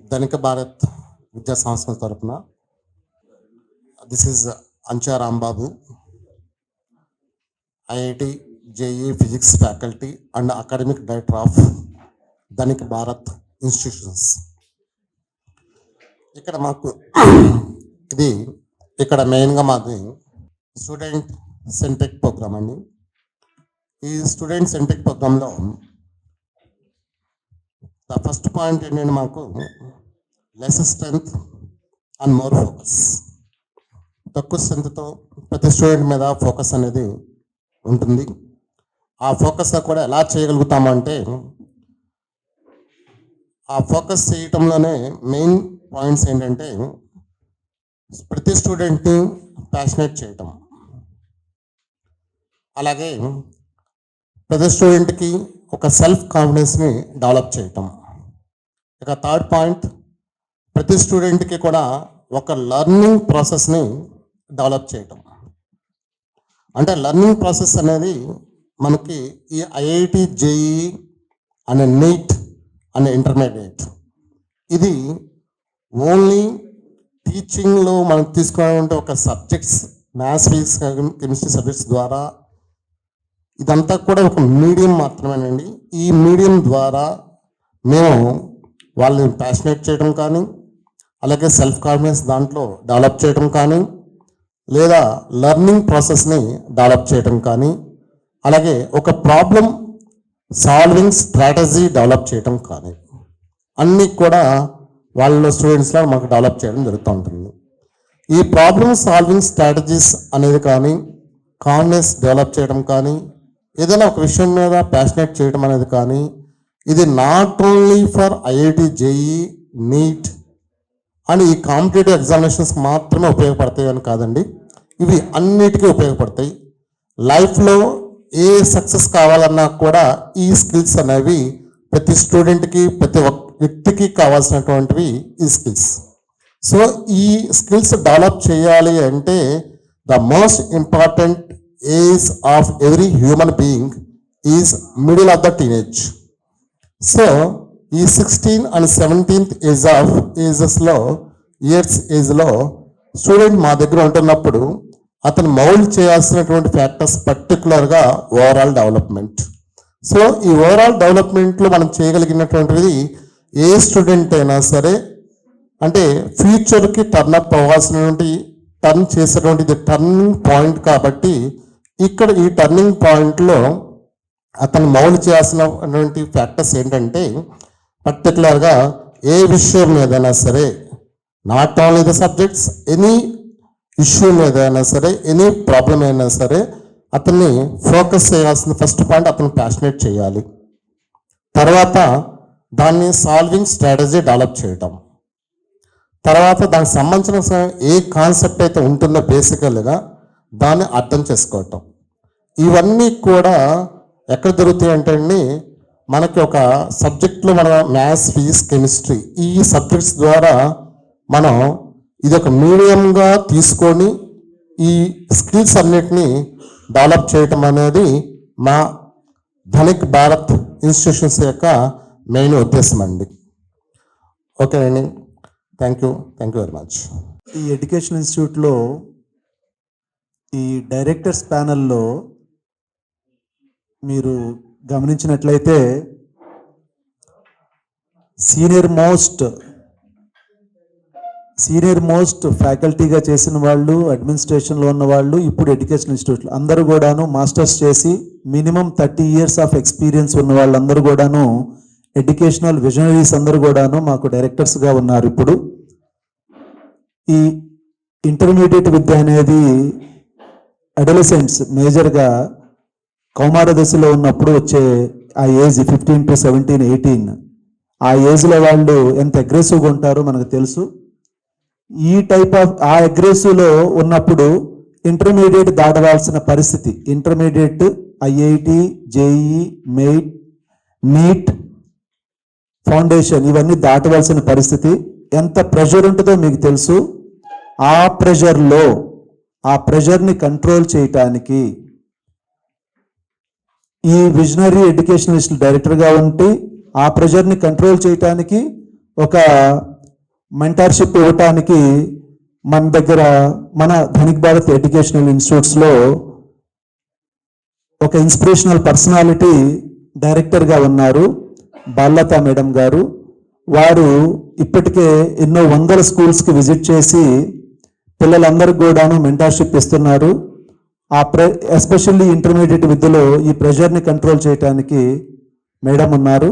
ధనిక భారత్ విద్యా సంస్థల తరపున this is Ancha Rambabu, IIT JEE physics faculty and academic director of Dhanik Bharat institutions. ఇక్కడ మాకు ఇక్కడ మెయిన్గా మాది స్టూడెంట్ సెంట్రిక్ ప్రోగ్రామ్ అండి. ఈ స్టూడెంట్ సెంట్రిక్ ప్రోగ్రాంలో ద ఫస్ట్ పాయింట్ ఏంటంటే మాకు less strength and more focus. తక్కువ స్ట్రెంత్తో ప్రతి స్టూడెంట్ మీద ఫోకస్ అనేది ఉంటుంది. ఆ ఫోకస్ కూడా ఎలా చేయగలుగుతామంటే, ఆ ఫోకస్ చేయటంలోనే మెయిన్ పాయింట్స్ ఏంటంటే ప్రతి స్టూడెంట్ని ప్యాషనేట్ చేయటం, అలాగే ప్రతి స్టూడెంట్కి ఒక సెల్ఫ్ కాన్ఫిడెన్స్ని డెవలప్ చేయటం. ఇక థర్డ్ పాయింట్, ప్రతి స్టూడెంట్కి కూడా ఒక లర్నింగ్ ప్రాసెస్ని డెవలప్ చేయటం. అంటే లర్నింగ్ ప్రాసెస్ అనేది మనకి ఈ ఐఐటి జేఈ అనే నీట్ అనే ఇంటర్మీడియట్, ఇది ఓన్లీ టీచింగ్లో మనం తీసుకున్నటువంటి ఒక subjects, maths, physics, chemistry subjects ద్వారా ఇదంతా కూడా ఒక మీడియం మాత్రమేనండి. ఈ మీడియం ద్వారా మేము వాళ్ళని ప్యాషనేట్ చేయడం కానీ, అలాగే సెల్ఫ్ కాన్ఫిడెన్స్ దాంట్లో డెవలప్ చేయడం కానీ, లేదా లర్నింగ్ ప్రాసెస్ని డెవలప్ చేయడం కానీ, అలాగే ఒక ప్రాబ్లం సాల్వింగ్ స్ట్రాటజీ డెవలప్ చేయడం కానీ, అన్నీ కూడా వాళ్ళ స్టూడెంట్స్లో మాకు డెవలప్ చేయడం జరుగుతూ ఉంటుంది. ఈ ప్రాబ్లమ్ సాల్వింగ్ స్ట్రాటజీస్ అనేది కానీ, కాన్ఫిడెన్స్ డెవలప్ చేయడం కానీ, ఏదైనా ఒక విషయం మీద ప్యాషనేట్ చేయడం అనేది కానీ, ఇది not only for IIT JEE, NEET అని ఈ కాంపిటేటివ్ ఎగ్జామినేషన్స్ మాత్రమే ఉపయోగపడతాయి అని కాదండి, ఇవి అన్నిటికీ ఉపయోగపడతాయి. లైఫ్లో ఏ సక్సెస్ కావాలన్నా కూడా ఈ స్కిల్స్ అనేవి ప్రతి స్టూడెంట్కి, ప్రతి వ్యక్తికి కావాల్సినటువంటివి ఈ స్కిల్స్. సో ఈ స్కిల్స్ డెవలప్ చేయాలి అంటే the most important age of every human being is middle of the teenage. So ఈ 16 and 17th ఏజ్లో స్టూడెంట్ మా దగ్గర ఉంటున్నప్పుడు అతను మౌల్డ్ చేయాల్సినటువంటి ఫ్యాక్టర్స్ పర్టికులర్గా ఓవరాల్ డెవలప్మెంట్. సో ఈ ఓవరాల్ డెవలప్మెంట్లో మనం చేయగలిగినటువంటిది ఏ స్టూడెంట్ అయినా సరే, అంటే ఫ్యూచర్కి టర్న్అప్ అవ్వాల్సినటువంటి, టర్న్ చేసేటువంటిది టర్నింగ్ పాయింట్ కాబట్టి, ఇక్కడ ఈ టర్నింగ్ పాయింట్లో అతను మౌల్డ్ చేయాల్సినటువంటి ఫ్యాక్టర్స్ ఏంటంటే పర్టికులర్గా ఏ విషయం మీదైనా సరే, not only the subjects, any issue మీద అయినా సరే, ఎనీ ప్రాబ్లం అయినా సరే అతన్ని ఫోకస్ చేయాల్సిన ఫస్ట్ పాయింట్ అతను ప్యాషనేట్ చేయాలి. తర్వాత దాన్ని సాల్వింగ్ స్ట్రాటజీ డెవలప్ చేయటం, తర్వాత దానికి సంబంధించిన ఏ కాన్సెప్ట్ అయితే ఉంటుందో బేసికల్గా దాన్ని అర్థం చేసుకోవటం. ఇవన్నీ కూడా ఎక్కడ దొరుకుతాయి అంటే అండి, మనకి ఒక సబ్జెక్ట్లో మన మ్యాథ్స్, ఫిజిక్స్, కెమిస్ట్రీ ఈ సబ్జెక్ట్స్ ద్వారా మనం ఇది ఒక మీడియంగా తీసుకొని ఈ స్కిల్స్ అన్నిటినీ డెవలప్ చేయటం అనేది మా ధనిక్ భారత్ ఇన్స్టిట్యూషన్స్ యొక్క మెయిన్ ఉద్దేశం అండి. ఓకేనండి, థ్యాంక్ యూ వెరీ మచ్. ఈ ఎడ్యుకేషన్ ఇన్స్టిట్యూట్లో ఈ డైరెక్టర్స్ ప్యానెల్లో మీరు గమనించినట్లయితే సీనియర్ మోస్ట్ ఫ్యాకల్టీగా చేసిన వాళ్ళు, అడ్మినిస్ట్రేషన్లో ఉన్న వాళ్ళు, ఇప్పుడు ఎడ్యుకేషన్ ఇన్స్టిట్యూట్లో అందరూ కూడాను మాస్టర్స్ చేసి మినిమం 30 years ఆఫ్ ఎక్స్పీరియన్స్ ఉన్న వాళ్ళందరూ కూడాను ఎడ్యుకేషనల్ విజనరీస్ అందరూ కూడాను మాకు డైరెక్టర్స్గా ఉన్నారు. ఇప్పుడు ఈ ఇంటర్మీడియట్ విద్య అనేది అడోలసెంట్స్ మేజర్గా కౌమార దశలో ఉన్నప్పుడు వచ్చే ఆ ఏజ్ 15 to 17, 18 ఆ ఏజ్లో వాళ్ళు ఎంత అగ్రెసివ్గా ఉంటారో మనకు తెలుసు. ఈ టైప్ ఆఫ్ ఆ అగ్రెసివ్లో ఉన్నప్పుడు ఇంటర్మీడియట్ దాటవలసిన పరిస్థితి, intermediate, IIT, JEE, main, NEET, foundation ఇవన్నీ దాటవలసిన పరిస్థితి. ఎంత ప్రెషర్ ఉంటుందో మీకు తెలుసు. ఆ ప్రెషర్ని కంట్రోల్ చేయటానికి ఈ విజనరీ ఎడ్యుకేషనలిస్ట్ డైరెక్టర్గా ఉంటే ఆ ప్రెషర్ని కంట్రోల్ చేయటానికి ఒక మెంటర్షిప్ ఇవ్వటానికి మన దగ్గర మన ధనిక్ భారత్ ఎడ్యుకేషనల్ ఇన్స్టిట్యూట్స్లో ఒక ఇన్స్పిరేషనల్ పర్సనాలిటీ డైరెక్టర్గా ఉన్నారు బాలలత మేడం గారు. వారు ఇప్పటికే ఎన్నో వందల స్కూల్స్కి విజిట్ చేసి పిల్లలందరికీ కూడాను మెంటర్షిప్ ఇస్తున్నారు. ఎస్పెషల్లీ ఇంటర్మీడియట్ విద్యలో ఈ ప్రెషర్ని కంట్రోల్ చేయడానికి మేడం ఉన్నారు.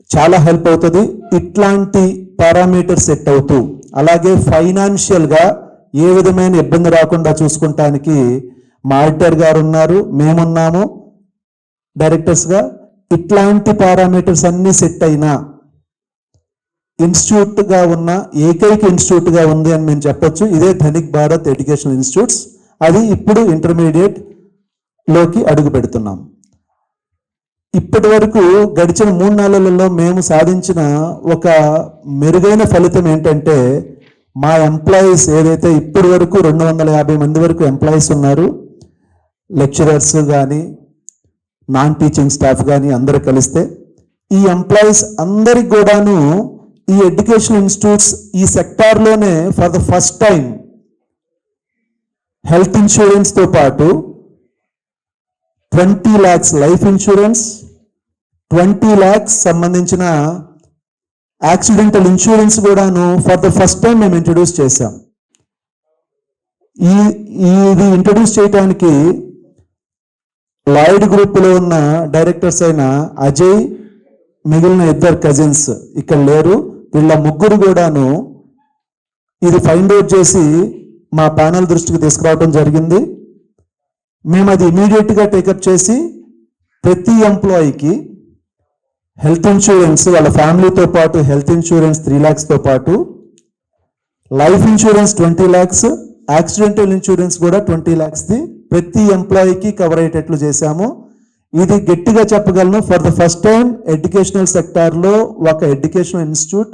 చాలా హెల్ప్ అవుతుంది. ఇట్లాంటి పారామీటర్ సెట్ అవుతూ అలాగే ఫైనాన్షియల్గా ఏ విధమైన ఇబ్బంది రాకుండా చూసుకుంటానికి మా ఆడిటర్ గారు ఉన్నారు, మేమున్నాము డైరెక్టర్స్గా. ఇట్లాంటి పారామీటర్స్ అన్నీ సెట్ అయినా ఇన్స్టిట్యూట్గా ఉన్న ఏకైక ఇన్స్టిట్యూట్గా ఉంది అని మేము చెప్పొచ్చు. ఇదే ధనిక్ భారత్ ఎడ్యుకేషనల్ ఇన్స్టిట్యూట్స్. అది ఇప్పుడు ఇంటర్మీడియట్లోకి అడుగు పెడుతున్నాం. ఇప్పటి వరకు గడిచిన 3 నెలలలో మేము సాధించిన ఒక మెరుగైన ఫలితం ఏంటంటే మా ఎంప్లాయీస్ ఏదైతే ఇప్పటి వరకు 250 మంది వరకు ఎంప్లాయీస్ ఉన్నారు, లెక్చరర్స్ కానీ నాన్ టీచింగ్ స్టాఫ్ కానీ అందరూ కలిస్తే ఈ ఎంప్లాయీస్ అందరికి కూడాను ఈ ఎడ్యుకేషన్ ఇన్స్టిట్యూట్స్ ఈ సెక్టార్లోనే for the first time health ఇన్సూరెన్స్తో పాటు 20 lakhs లైఫ్ ఇన్సూరెన్స్, 20 lakhs సంబంధించిన యాక్సిడెంటల్ ఇన్సూరెన్స్ కూడాను ఫర్ ద ఫస్ట్ టైం మేము ఇంట్రడ్యూస్ చేశాం. ఇది ఇంట్రడ్యూస్ చేయడానికి లాయిడ్ గ్రూప్లో ఉన్న డైరెక్టర్స్ అయిన అజయ్, మిగిలిన 2 కజిన్స్ ఇక్కడ లేరు. వీళ్ళ ముగ్గురు కూడాను ఇది ఫైండ్ అవుట్ చేసి మా ప్యానల్ దృష్టికి తీసుకురావడం జరిగింది. మేము అది ఇమీడియట్గా టేకప్ చేసి ప్రతి ఎంప్లాయీకి హెల్త్ ఇన్సూరెన్స్, వాళ్ళ ఫ్యామిలీతో పాటు హెల్త్ ఇన్సూరెన్స్ 3 lakhsతో పాటు life insurance 20 lakhs, accidental insurance కూడా 20 lakhsది ప్రతి ఎంప్లాయీకి కవర్ అయ్యేటట్లు చేశాము. ఇది గట్టిగా చెప్పగలను, for the first time educational సెక్టార్లో ఒక ఎడ్యుకేషనల్ ఇన్స్టిట్యూట్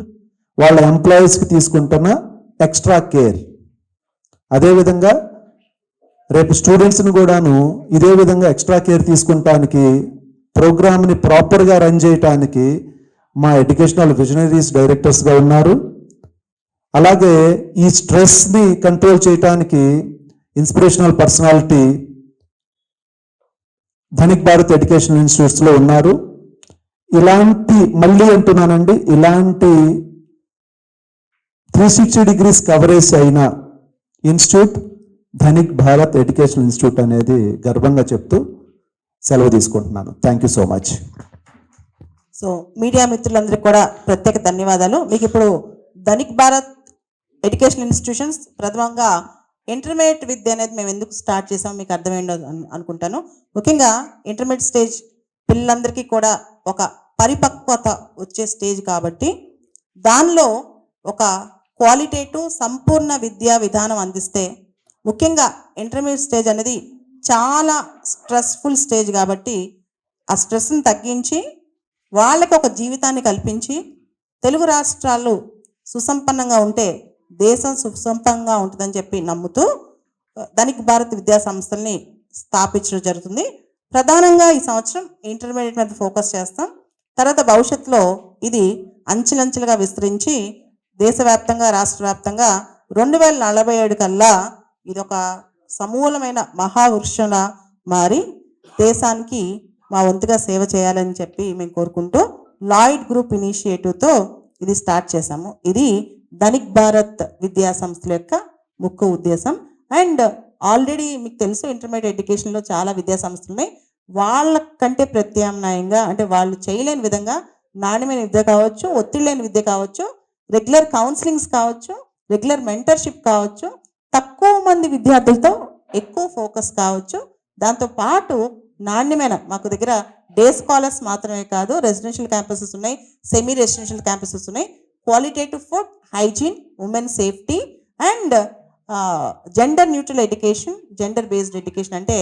వాళ్ళ ఎంప్లాయీస్కి తీసుకుంటున్న ఎక్స్ట్రా కేర్. అదేవిధంగా రేపు స్టూడెంట్స్ని కూడాను ఇదే విధంగా ఎక్స్ట్రా కేర్ తీసుకుంటానికి, ప్రోగ్రామ్ని ప్రాపర్గా రన్ చేయటానికి మా ఎడ్యుకేషనల్ విజనరీస్ డైరెక్టర్స్గా ఉన్నారు. అలాగే ఈ స్ట్రెస్ని కంట్రోల్ చేయటానికి inspirational personality Dhanik Bharat educational ఇన్స్టిట్యూట్స్లో ఉన్నారు. ఇలాంటి మళ్ళీ అంటున్నానండి, ఇలాంటి 360 degrees కవరేజ్ అయిన institute Dhanik Bharat educational institute అనేది గర్వంగా చెప్తూ సెలవు తీసుకుంటున్నాను. Thank you so much. So media మిత్రులందరికీ కూడా ప్రత్యేక ధన్యవాదాలు. మీకు ఇప్పుడు ధనిక్ భారత్ ఎడ్యుకేషనల్ ఇన్స్టిట్యూషన్స్ ప్రథమంగా ఇంటర్మీడియట్ విద్య అనేది మేము ఎందుకు స్టార్ట్ చేసామో మీకు అర్థమైందో అనుకుంటాను. ముఖ్యంగా ఇంటర్మీడియట్ స్టేజ్ పిల్లలందరికీ కూడా ఒక పరిపక్వత వచ్చే స్టేజ్ కాబట్టి దానిలో ఒక క్వాలిటేటివ్ సంపూర్ణ విద్యా విధానం అందిస్తే, ముఖ్యంగా ఇంటర్మీడియట్ స్టేజ్ అనేది చాలా స్ట్రెస్ఫుల్ స్టేజ్ కాబట్టి ఆ స్ట్రెస్ని తగ్గించి వాళ్ళకి ఒక జీవితాన్ని కల్పించి తెలుగు రాష్ట్రాలు సుసంపన్నంగా ఉంటే దేశం సుసంపన్నంగా ఉంటుందని చెప్పి నమ్ముతూ ధనిక్ భారత్ విద్యా సంస్థల్ని స్థాపించడం జరుగుతుంది. ప్రధానంగా ఈ సంవత్సరం ఇంటర్మీడియట్ మీద ఫోకస్ చేస్తాం. తర్వాత భవిష్యత్తులో ఇది అంచెలంచెలుగా విస్తరించి దేశవ్యాప్తంగా రాష్ట్ర వ్యాప్తంగా 2047 కల్లా ఇది ఒక సమూలమైన మహావృక్షంలా మారి దేశానికి మా వంతుగా సేవ చేయాలని చెప్పి మేము కోరుకుంటూ లాయిడ్ గ్రూప్ ఇనిషియేటివ్తో ఇది స్టార్ట్ చేశాము. ఇది ధనిక్ భారత్ విద్యా సంస్థల యొక్క ముఖ్య ఉద్దేశం. అండ్ ఆల్రెడీ మీకు తెలుసు ఇంటర్మీడియట్ ఎడ్యుకేషన్లో చాలా విద్యా సంస్థలు ఉన్నాయి. వాళ్ళకంటే ప్రత్యామ్నాయంగా అంటే వాళ్ళు చేయలేని విధంగా నాణ్యమైన విద్య కావచ్చు, ఒత్తిడి లేని విద్య కావచ్చు, రెగ్యులర్ కౌన్సిలింగ్స్ కావచ్చు, రెగ్యులర్ మెంటర్షిప్ కావచ్చు, తక్కువ మంది విద్యార్థులతో ఎక్కువ ఫోకస్ కావచ్చు. దాంతోపాటు నాణ్యమైన మాకు దగ్గర డే స్కాలర్స్ మాత్రమే కాదు, రెసిడెన్షియల్ క్యాంపసెస్ ఉన్నాయి, సెమీ రెసిడెన్షియల్ క్యాంపసెస్ ఉన్నాయి. Qualitative food, hygiene, women safety and gender neutral education, gender based education. అంటే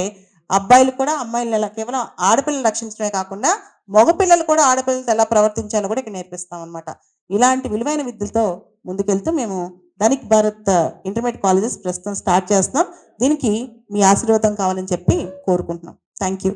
అబ్బాయిలు కూడా అమ్మాయిలను ఎలా, కేవలం ఆడపిల్లలు రక్షించడమే కాకుండా మగపిల్లలు కూడా ఆడపిల్లలతో ఎలా ప్రవర్తించాలో కూడా ఇక్కడ నేర్పిస్తాం అనమాట. ఇలాంటి విలువైన విద్యలతో ముందుకెళ్తూ మేము ధనిక్ భారత్ ఇంటర్మీడియట్ కాలేజెస్ ప్రస్తుతం స్టార్ట్ చేస్తున్నాం. దీనికి మీ ఆశీర్వాదం కావాలని చెప్పి కోరుకుంటున్నాం. Thank you.